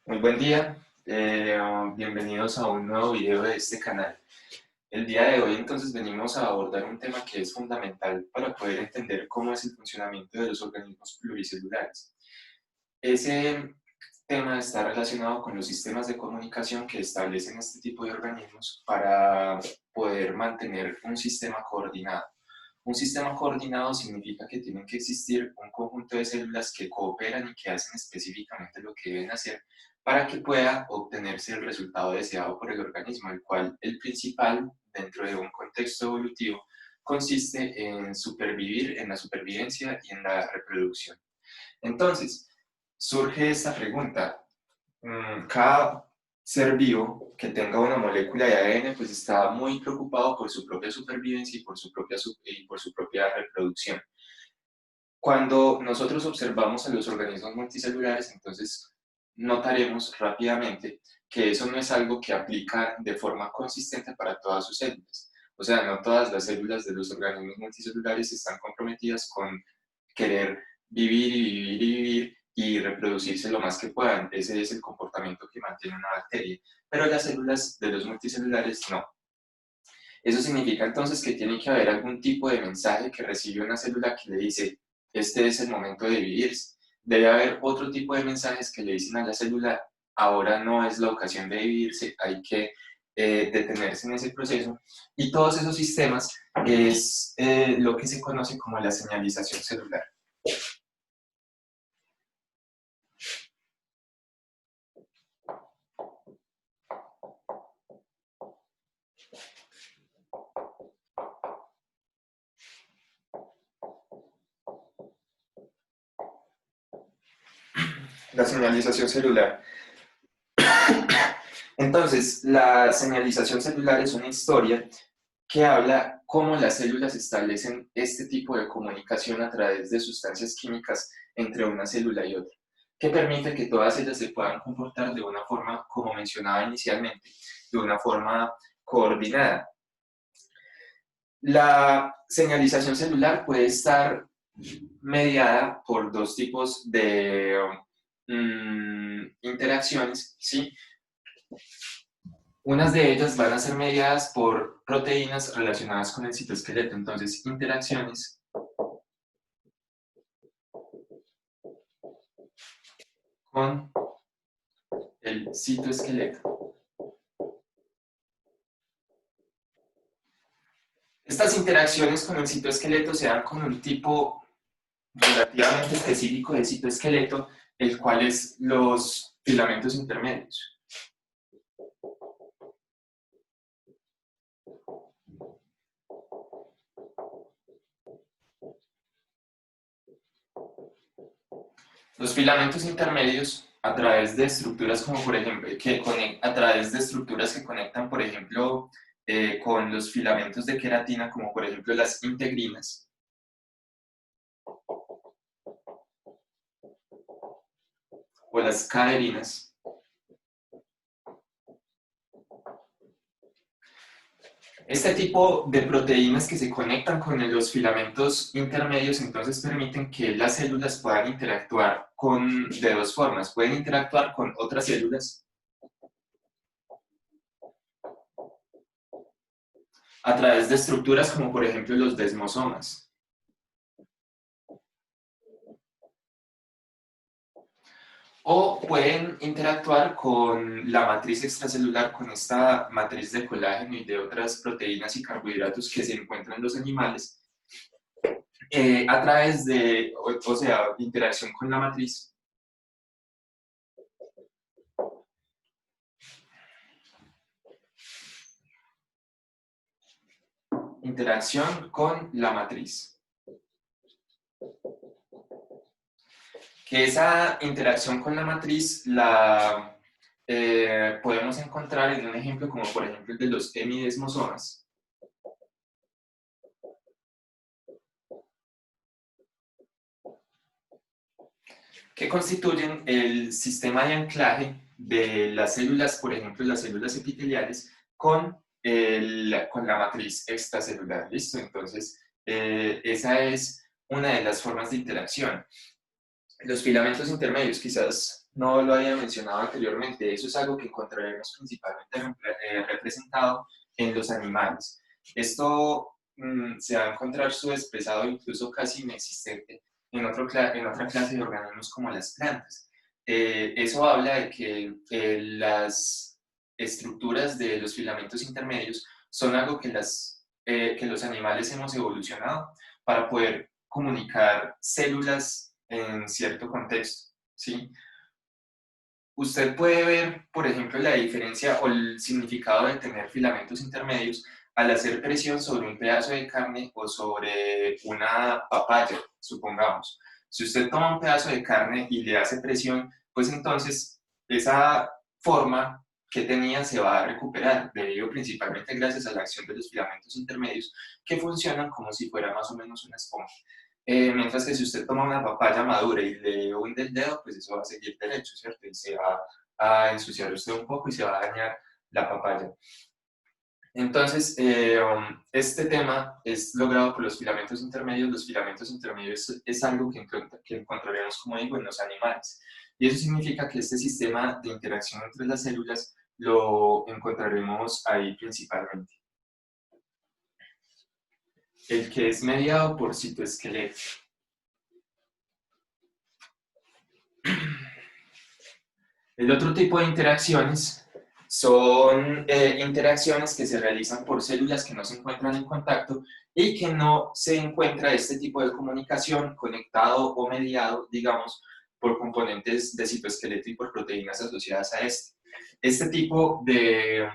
Muy buen día, bienvenidos a un nuevo video de este canal. El día de hoy entonces venimos a abordar un tema que es fundamental para poder entender cómo es el funcionamiento de los organismos pluricelulares. Ese tema está relacionado con los sistemas de comunicación que establecen este tipo de organismos para poder mantener un sistema coordinado. Un sistema coordinado significa que tienen que existir un conjunto de células que cooperan y que hacen específicamente lo que deben hacer para que pueda obtenerse el resultado deseado por el organismo, el cual el principal, dentro de un contexto evolutivo, consiste en supervivir, en la supervivencia y en la reproducción. Entonces, surge esta pregunta. Cada ser vivo que tenga una molécula de ADN pues está muy preocupado por su propia supervivencia y por su propia reproducción. Cuando nosotros observamos a los organismos multicelulares, entonces notaremos rápidamente que eso no es algo que aplica de forma consistente para todas sus células. O sea, no todas las células de los organismos multicelulares están comprometidas con querer vivir y vivir y vivir y reproducirse lo más que puedan. Ese es el comportamiento que mantiene una bacteria. Pero las células de los multicelulares no. Eso significa entonces que tiene que haber algún tipo de mensaje que recibe una célula que le dice, este es el momento de vivir. Debe haber otro tipo de mensajes que le dicen a la célula, ahora no es la ocasión de vivirse, hay que detenerse en ese proceso. Y todos esos sistemas es lo que se conoce como la señalización celular. La señalización celular. Entonces, la señalización celular es una historia que habla cómo las células establecen este tipo de comunicación a través de sustancias químicas entre una célula y otra, que permite que todas ellas se puedan comportar de una forma, como mencionaba inicialmente, de una forma coordinada. La señalización celular puede estar mediada por dos tipos de interacciones, ¿sí? Unas de ellas van a ser mediadas por proteínas relacionadas con el citoesqueleto, entonces interacciones con el citoesqueleto. Estas interacciones con el citoesqueleto se dan con un tipo relativamente específico de citoesqueleto, el cual es los filamentos intermedios. Los filamentos intermedios, a través de estructuras como por ejemplo, a través de estructuras que conectan, por ejemplo, con los filamentos de queratina, como por ejemplo las integrinas, o las caderinas. Este tipo de proteínas que se conectan con los filamentos intermedios entonces permiten que las células puedan interactuar de dos formas. Pueden interactuar con otras células a través de estructuras como por ejemplo los desmosomas. O pueden interactuar con la matriz extracelular, con esta matriz de colágeno y de otras proteínas y carbohidratos que se encuentran en los animales, a través de, o sea, interacción con la matriz. Interacción con la matriz. Que esa interacción con la matriz la podemos encontrar en un ejemplo como por ejemplo el de los hemidesmosomas, que constituyen el sistema de anclaje de las células, por ejemplo las células epiteliales, con la matriz extracelular. ¿Listo? Entonces, esa es una de las formas de interacción. Los filamentos intermedios, quizás no lo había mencionado anteriormente, eso es algo que encontraremos principalmente representado en los animales. Esto se va a encontrar subexpresado, incluso casi inexistente, en otra clase de organismos como las plantas. Eso habla de que las estructuras de los filamentos intermedios son algo que los animales hemos evolucionado para poder comunicar células en cierto contexto, ¿sí? Usted puede ver, por ejemplo, la diferencia o el significado de tener filamentos intermedios al hacer presión sobre un pedazo de carne o sobre una papaya, supongamos. Si usted toma un pedazo de carne y le hace presión, pues entonces esa forma que tenía se va a recuperar, debido principalmente gracias a la acción de los filamentos intermedios que funcionan como si fuera más o menos una esponja. Mientras que si usted toma una papaya madura y le hunde el dedo, pues eso va a seguir derecho, ¿cierto? Y se va a ensuciar usted un poco y se va a dañar la papaya. Entonces, este tema es logrado por los filamentos intermedios. Los filamentos intermedios es algo que encontraremos, como digo, en los animales. Y eso significa que este sistema de interacción entre las células lo encontraremos ahí principalmente. El que es mediado por citoesqueleto. El otro tipo de interacciones son interacciones que se realizan por células que no se encuentran en contacto y que no se encuentra este tipo de comunicación conectado o mediado, digamos, por componentes de citoesqueleto y por proteínas asociadas a este. Este tipo de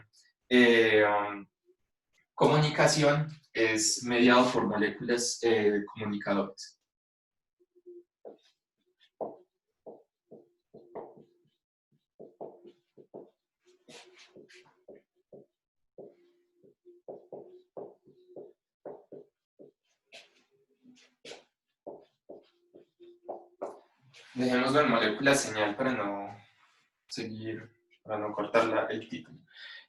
comunicación es mediado por moléculas comunicadoras. Dejémoslo en moléculas señal para no seguir, para no cortar el título.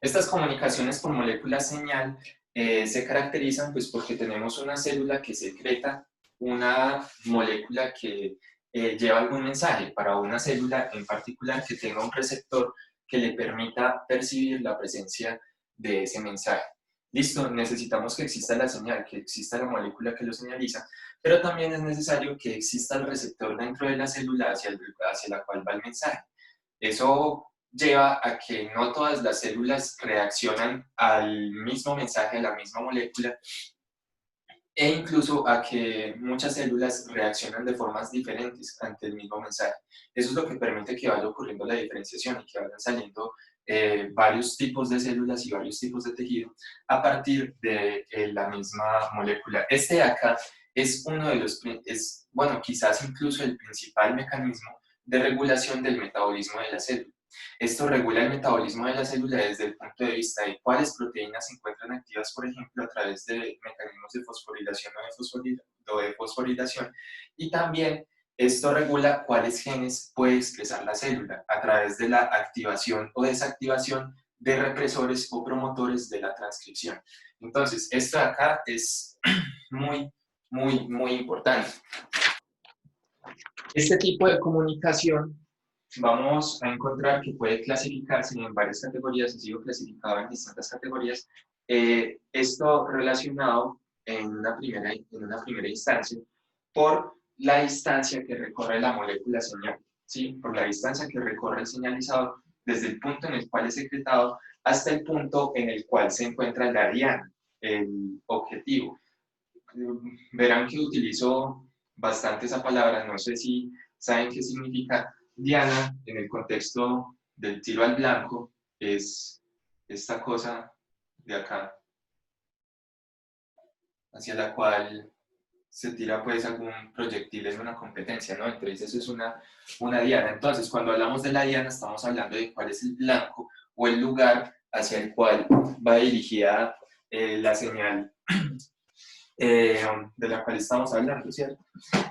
Estas comunicaciones por molécula señal se caracterizan pues porque tenemos una célula que secreta una molécula que lleva algún mensaje para una célula en particular que tenga un receptor que le permita percibir la presencia de ese mensaje. Listo, necesitamos que exista la señal, que exista la molécula que lo señaliza, pero también es necesario que exista el receptor dentro de la célula hacia la cual va el mensaje. Eso lleva a que no todas las células reaccionan al mismo mensaje, a la misma molécula, e incluso a que muchas células reaccionan de formas diferentes ante el mismo mensaje. Eso es lo que permite que vaya ocurriendo la diferenciación y que vayan saliendo varios tipos de células y varios tipos de tejido a partir de la misma molécula. Este de acá es uno de los, bueno, quizás incluso el principal mecanismo de regulación del metabolismo de la célula. Esto regula el metabolismo de la célula desde el punto de vista de cuáles proteínas se encuentran activas, por ejemplo, a través de mecanismos de fosforilación o de fosforilación, y también esto regula cuáles genes puede expresar la célula a través de la activación o desactivación de represores o promotores de la transcripción. Entonces, esto de acá es muy importante. Este tipo de comunicación vamos a encontrar que puede clasificarse en varias categorías, ha sido clasificado en distintas categorías. Esto relacionado en una primera instancia por la distancia que recorre la molécula señal, ¿sí? Por la distancia que recorre el señalizador desde el punto en el cual es secretado hasta el punto en el cual se encuentra la diana, el objetivo. Verán que utilizo bastante esa palabra, no sé si saben qué significa. Diana, en el contexto del tiro al blanco, es esta cosa de acá, hacia la cual se tira pues algún proyectil en una competencia, ¿no? Entonces eso es una diana. Entonces cuando hablamos de la diana estamos hablando de cuál es el blanco o el lugar hacia el cual va dirigida la señal de la cual estamos hablando, ¿cierto?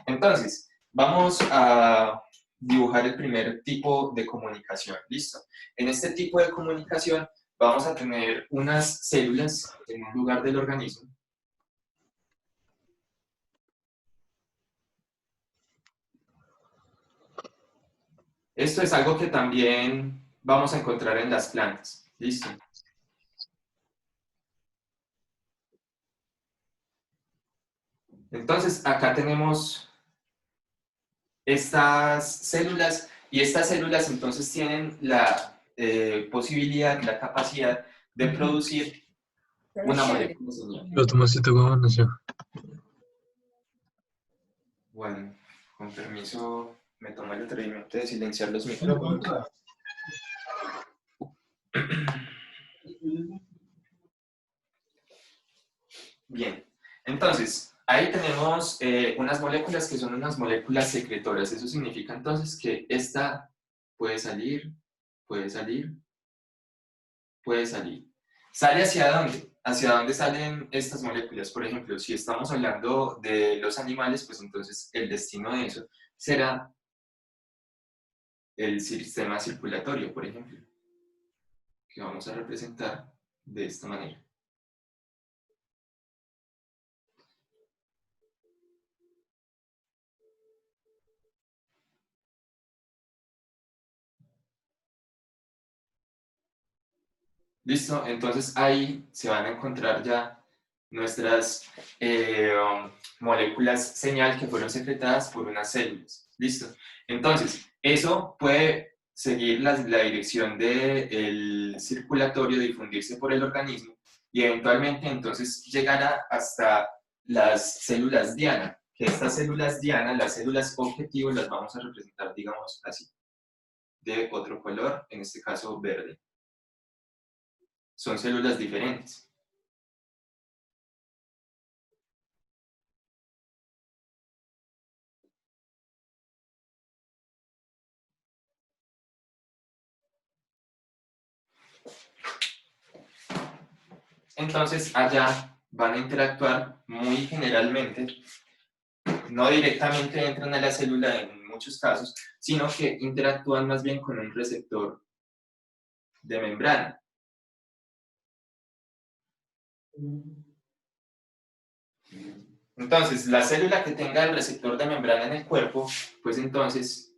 Entonces, vamos a dibujar el primer tipo de comunicación, ¿listo? En este tipo de comunicación vamos a tener unas células en un lugar del organismo. Esto es algo que también vamos a encontrar en las plantas. ¿Listo? Entonces, acá tenemos estas células y estas células entonces tienen la posibilidad, la capacidad de producir una molécula señal. Yo Tomasito, ¿cómo nació? Bueno, con permiso, me tomo el atrevimiento de silenciar los micrófonos. Bien, entonces, ahí tenemos unas moléculas que son unas moléculas secretoras. Eso significa entonces que esta puede salir, puede salir, puede salir. ¿Sale hacia dónde? ¿Hacia dónde salen estas moléculas? Por ejemplo, si estamos hablando de los animales, pues entonces el destino de eso será el sistema circulatorio, por ejemplo, que vamos a representar de esta manera. ¿Listo? Entonces ahí se van a encontrar ya nuestras moléculas señal que fueron secretadas por unas células. ¿Listo? Entonces, eso puede seguir la dirección del circulatorio, difundirse por el organismo y eventualmente entonces llegará hasta las células diana, que estas células diana, las células objetivo, las vamos a representar, digamos así, de otro color, en este caso verde. Son células diferentes. Entonces allá van a interactuar muy generalmente, no directamente entran a la célula en muchos casos, sino que interactúan más bien con un receptor de membrana. Entonces, la célula que tenga el receptor de membrana en el cuerpo, pues entonces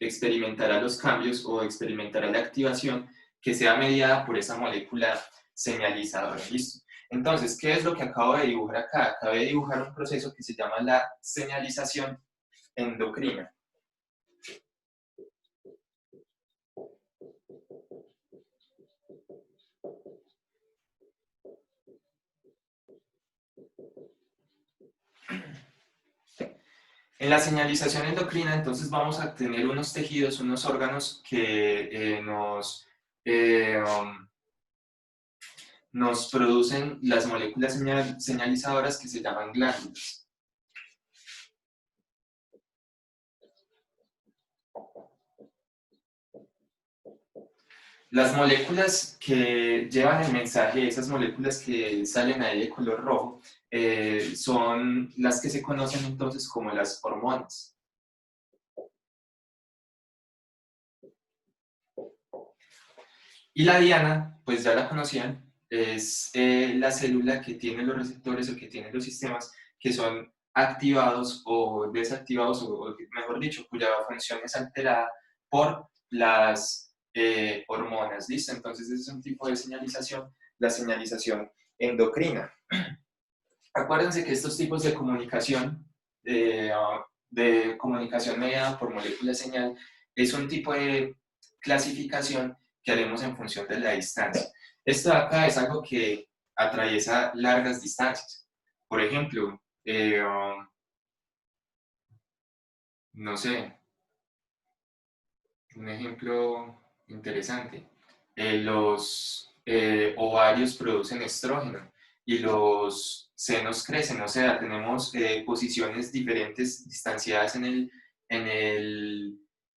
experimentará los cambios o experimentará la activación que sea mediada por esa molécula señalizadora. ¿Listo? Entonces, ¿qué es lo que acabo de dibujar acá? Acabo de dibujar un proceso que se llama la señalización endocrina. En la señalización endocrina, entonces vamos a tener unos tejidos, unos órganos que nos producen las moléculas señalizadoras que se llaman glándulas. Las moléculas que llevan el mensaje, esas moléculas que salen ahí de color rojo, son las que se conocen entonces como las hormonas. Y la diana, pues ya la conocían, es la célula que tiene los receptores o que tiene los sistemas que son activados o desactivados, o mejor dicho, cuya función es alterada por las hormonas. ¿Listo? Entonces ese es un tipo de señalización, la señalización endocrina. Acuérdense que estos tipos de comunicación mediada por moléculas señal es un tipo de clasificación que haremos en función de la distancia. Esto de acá es algo que atraviesa largas distancias. Por ejemplo, no sé, un ejemplo interesante. Los ovarios producen estrógeno y los senos crecen, o sea, tenemos posiciones diferentes distanciadas en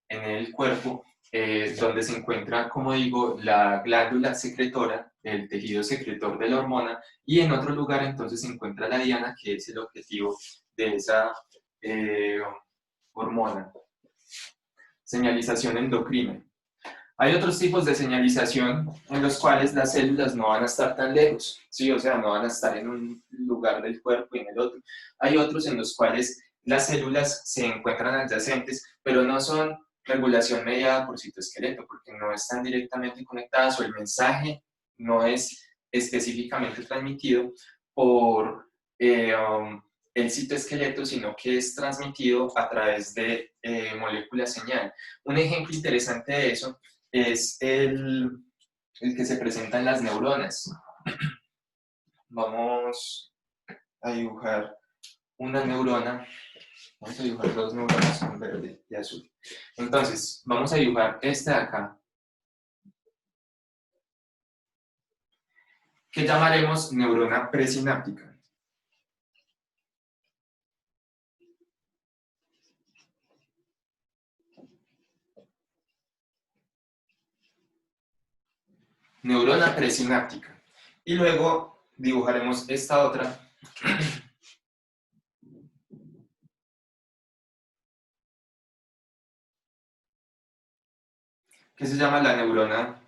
el cuerpo, donde se encuentra, como digo, la glándula secretora, el tejido secretor de la hormona, y en otro lugar entonces se encuentra la diana, que es el objetivo de esa hormona. Señalización endocrina. Hay otros tipos de señalización en los cuales las células no van a estar tan lejos, ¿sí? O sea, no van a estar en un lugar del cuerpo y en el otro. Hay otros en los cuales las células se encuentran adyacentes, pero no son regulación mediada por citoesqueleto, porque no están directamente conectadas o el mensaje no es específicamente transmitido por el citoesqueleto, sino que es transmitido a través de moléculas señal. Un ejemplo interesante de eso es el que se presenta en las neuronas. Vamos a dibujar una neurona. Vamos a dibujar dos neuronas en verde y azul. Entonces, vamos a dibujar esta de acá, que llamaremos neurona presináptica. Neurona presináptica. Y luego dibujaremos esta otra, que se llama la neurona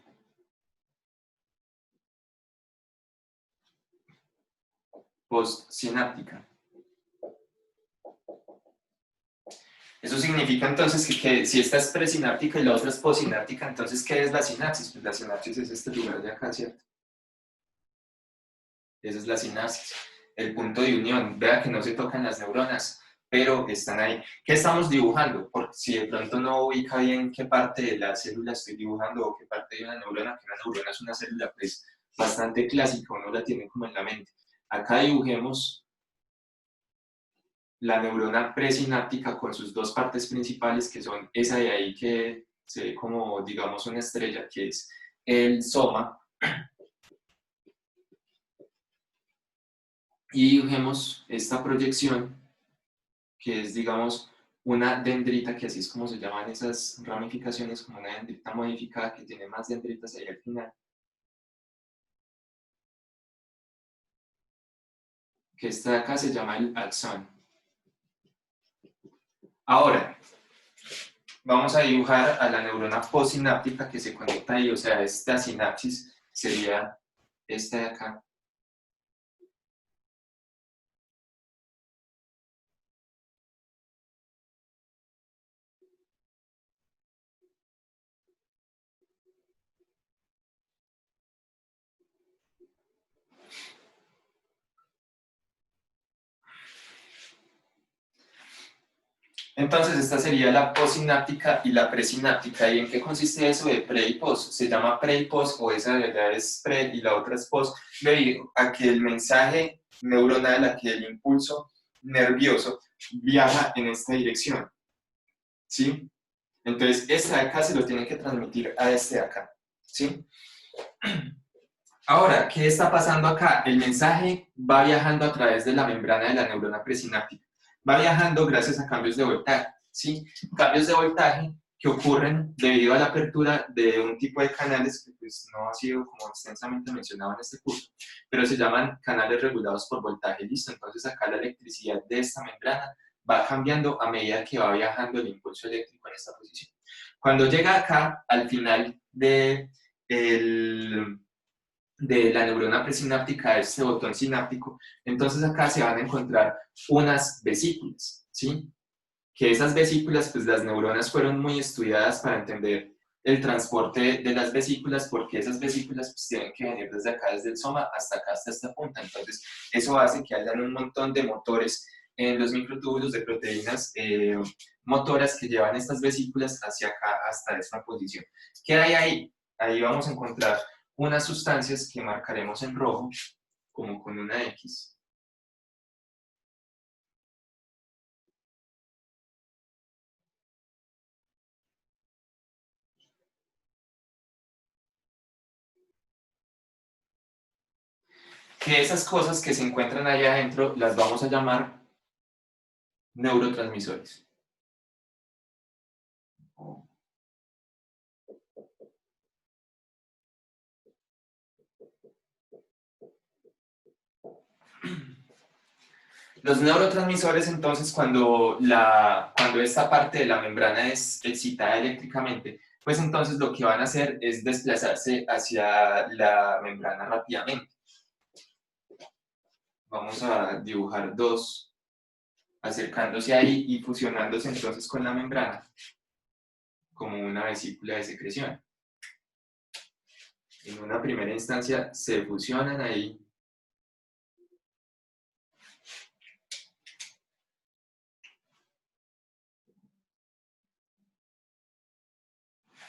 postsináptica. Eso significa entonces que si esta es presináptica y la otra es postsináptica, entonces ¿qué es la sinapsis? Pues la sinapsis es este lugar de acá, ¿cierto? Esa es la sinapsis, el punto de unión. Vea que no se tocan las neuronas, pero están ahí. ¿Qué estamos dibujando? Porque si de pronto no ubica bien qué parte de la célula estoy dibujando o qué parte de una neurona, que una neurona es una célula pues bastante clásica, uno la tiene como en la mente. Acá dibujemos la neurona presináptica con sus dos partes principales, que son esa de ahí que se ve como, digamos, una estrella, que es el soma, y dibujemos esta proyección, que es, digamos, una dendrita, que así es como se llaman esas ramificaciones, como una dendrita modificada que tiene más dendritas ahí al final, que esta de acá se llama el axón. Ahora, vamos a dibujar a la neurona postsináptica que se conecta ahí, o sea, esta sinapsis sería esta de acá. Entonces, esta sería la postsináptica y la presináptica. ¿Y en qué consiste eso de pre y post? Se llama pre y post, o esa de verdad es pre y la otra es post, debido a que el mensaje neuronal, a que el impulso nervioso viaja en esta dirección, ¿sí? Entonces, este de acá se lo tiene que transmitir a este de acá, ¿sí? Ahora, ¿qué está pasando acá? El mensaje va viajando a través de la membrana de la neurona presináptica. Va viajando gracias a cambios de voltaje, ¿sí? Cambios de voltaje que ocurren debido a la apertura de un tipo de canales que pues, no ha sido como extensamente mencionado en este curso, pero se llaman canales regulados por voltaje, ¿listo? Entonces acá la electricidad de esta membrana va cambiando a medida que va viajando el impulso eléctrico en esta posición. Cuando llega acá, al final de la neurona presináptica, este botón sináptico, entonces acá se van a encontrar unas vesículas, ¿sí? Que esas vesículas, pues las neuronas fueron muy estudiadas para entender el transporte de las vesículas, porque esas vesículas pues, tienen que venir desde acá, desde el soma, hasta acá, hasta esta punta. Entonces, eso hace que hayan un montón de motores en los microtúbulos de proteínas motoras que llevan estas vesículas hacia acá, hasta esta posición. ¿Qué hay ahí? Ahí vamos a encontrar unas sustancias que marcaremos en rojo, como con una X. Que esas cosas que se encuentran ahí adentro las vamos a llamar neurotransmisores. Los neurotransmisores, entonces, cuando esta parte de la membrana es excitada eléctricamente, pues entonces lo que van a hacer es desplazarse hacia la membrana rápidamente. Vamos a dibujar dos acercándose ahí y fusionándose entonces con la membrana, como una vesícula de secreción. En una primera instancia se fusionan ahí.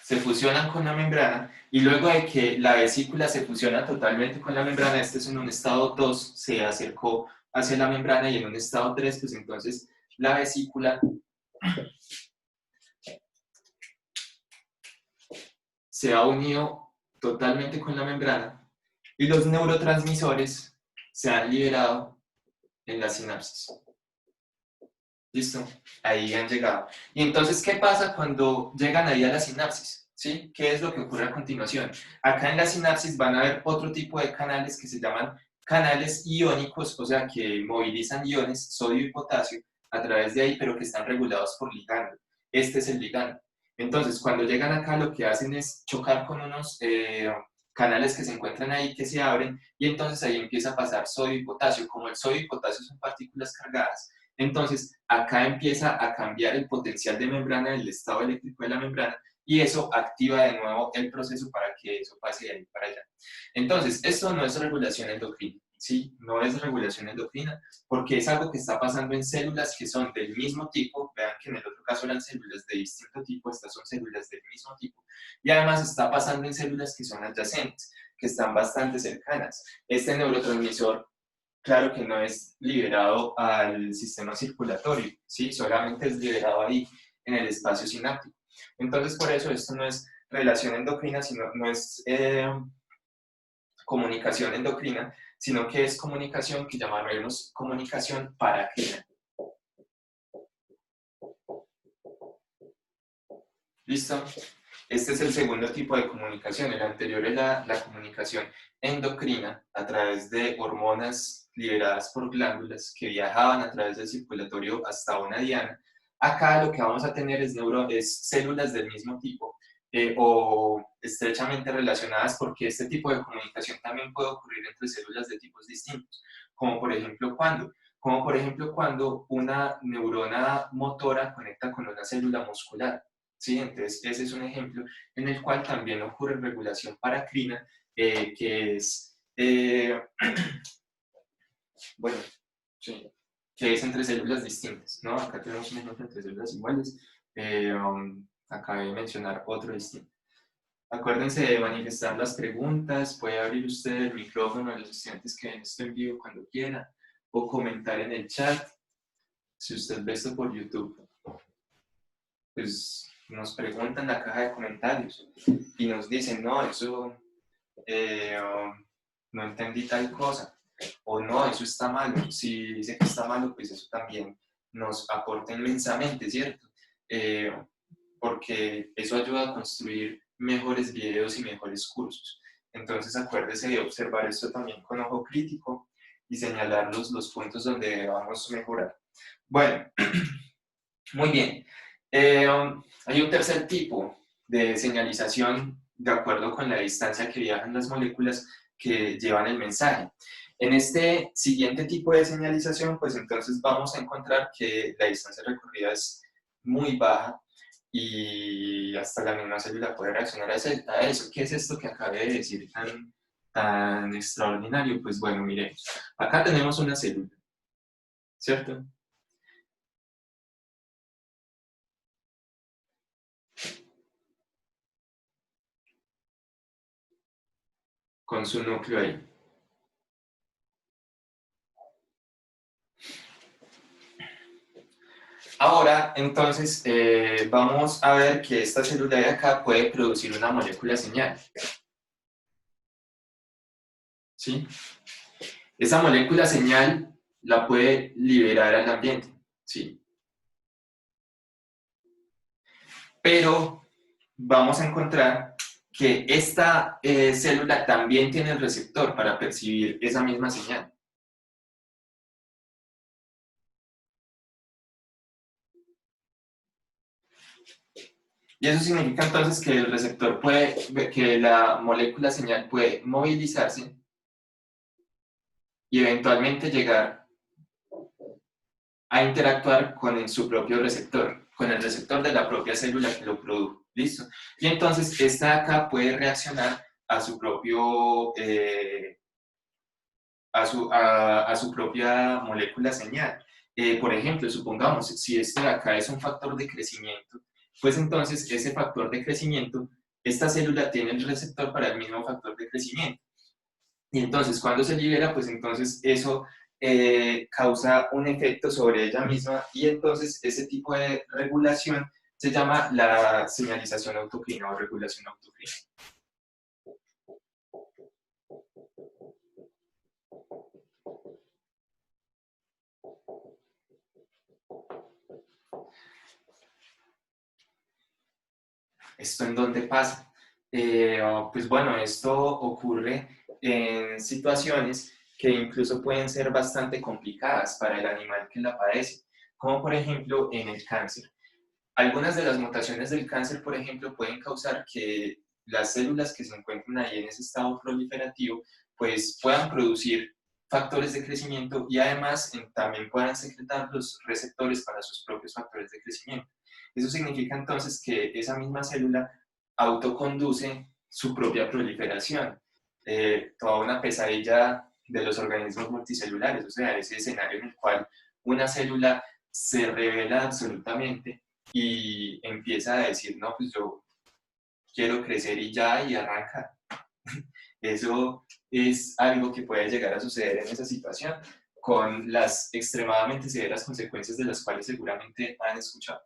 Se fusionan con la membrana y luego de que la vesícula se fusiona totalmente con la membrana, este es en un estado 2, se acercó hacia la membrana y en un estado 3, pues entonces la vesícula se ha unido totalmente con la membrana y los neurotransmisores se han liberado en la sinapsis. ¿Listo? Ahí han llegado. Y entonces, ¿qué pasa cuando llegan ahí a la sinapsis? ¿Sí? ¿Qué es lo que ocurre a continuación? Acá en la sinapsis van a haber otro tipo de canales que se llaman canales iónicos, o sea, que movilizan iones, sodio y potasio, a través de ahí, pero que están regulados por ligando. Este es el ligando. Entonces, cuando llegan acá, lo que hacen es chocar con unos canales que se encuentran ahí, que se abren, y entonces ahí empieza a pasar sodio y potasio. Como el sodio y potasio son partículas cargadas, entonces acá empieza a cambiar el potencial de membrana, el estado eléctrico de la membrana, y eso activa de nuevo el proceso para que eso pase de ahí para allá. Entonces, esto no es regulación endocrina, ¿sí? No es regulación endocrina, porque es algo que está pasando en células que son del mismo tipo, vean que en el otro caso eran células de distinto tipo, estas son células del mismo tipo, y además está pasando en células que son adyacentes, que están bastante cercanas. Este neurotransmisor, claro que no es liberado al sistema circulatorio, ¿sí? Solamente es liberado ahí, en el espacio sináptico. Entonces, por eso esto no es relación endocrina, sino no es comunicación endocrina, sino que es comunicación que llamaremos comunicación paracrina. ¿Listo? Este es el segundo tipo de comunicación. El anterior era la comunicación endocrina a través de hormonas liberadas por glándulas que viajaban a través del circulatorio hasta una diana. Acá lo que vamos a tener es células del mismo tipo o estrechamente relacionadas, porque este tipo de comunicación también puede ocurrir entre células de tipos distintos. Como por ejemplo, ¿cuándo? Como por ejemplo cuando una neurona motora conecta con una célula muscular. ¿Sí? Entonces, ese es un ejemplo en el cual también ocurre regulación paracrina, que es, bueno, sí, que es entre células distintas, ¿no? Acá tenemos un ejemplo entre células iguales, acabé de mencionar otro distinto. Acuérdense de manifestar las preguntas, puede abrir usted el micrófono a los estudiantes que ven esto en vivo cuando quiera, o comentar en el chat, si usted ve esto por YouTube, pues nos preguntan en la caja de comentarios y nos dicen, no, eso no entendí tal cosa, o no, eso está malo. Si dice que está malo, pues eso también nos aporta inmensamente, ¿cierto? Porque eso ayuda a construir mejores videos y mejores cursos. Entonces acuérdese de observar esto también con ojo crítico y señalar los puntos donde debamos mejorar. Bueno, muy bien. Hay un tercer tipo de señalización de acuerdo con la distancia que viajan las moléculas que llevan el mensaje. En este siguiente tipo de señalización, pues entonces vamos a encontrar que la distancia recorrida es muy baja y hasta la misma célula puede reaccionar a eso. ¿Qué es esto que acabé de decir tan extraordinario? Pues bueno, miremos. Acá tenemos una célula, ¿cierto? Con su núcleo ahí. Ahora, entonces, vamos a ver que esta célula de acá puede producir una molécula señal. ¿Sí? Esa molécula señal la puede liberar al ambiente. ¿Sí? Pero vamos a encontrar que esta célula también tiene el receptor para percibir esa misma señal. Y eso significa entonces que el receptor que la molécula señal puede movilizarse y eventualmente llegar a interactuar con su propio receptor. con el receptor de la propia célula que lo produjo, ¿listo? Y entonces esta de acá puede reaccionar a su propio, a su propia molécula señal. Por ejemplo, supongamos, si este de acá es un factor de crecimiento, pues entonces ese factor de crecimiento, esta célula tiene el receptor para el mismo factor de crecimiento. Y entonces cuando se libera, pues entonces eso causa un efecto sobre ella misma y entonces ese tipo de regulación se llama la señalización autocrina o regulación autocrina. ¿Esto en dónde pasa? Pues bueno, esto ocurre en situaciones que incluso pueden ser bastante complicadas para el animal que la padece, como por ejemplo en el cáncer. Algunas de las mutaciones del cáncer, por ejemplo, pueden causar que las células que se encuentran ahí en ese estado proliferativo, pues puedan producir factores de crecimiento y además también puedan secretar los receptores para sus propios factores de crecimiento. Eso significa entonces que esa misma célula autoconduce su propia proliferación. Toda una pesadilla de los organismos multicelulares, o sea, ese escenario en el cual una célula se revela absolutamente y empieza a decir, no, pues yo quiero crecer y ya, y arranca. Eso es algo que puede llegar a suceder en esa situación, con las extremadamente severas consecuencias de las cuales seguramente han escuchado.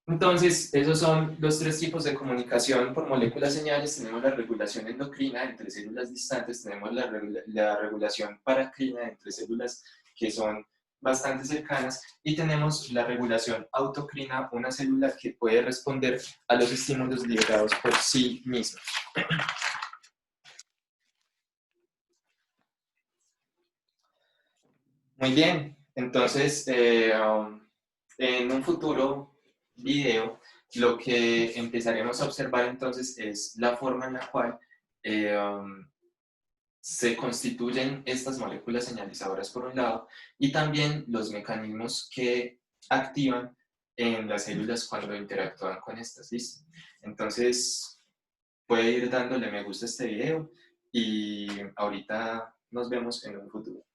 Entonces, esos son los tres tipos de comunicación por moléculas señales. Tenemos la regulación endocrina entre células distantes, tenemos la regulación paracrina entre células que son bastante cercanas y tenemos la regulación autocrina, una célula que puede responder a los estímulos liberados por sí misma. Muy bien, entonces en un futuro video lo que empezaremos a observar entonces es la forma en la cual eh, um, se constituyen estas moléculas señalizadoras por un lado y también los mecanismos que activan en las células cuando interactúan con estas, ¿listo? Entonces puede ir dándole me gusta a este video y ahorita nos vemos en un futuro.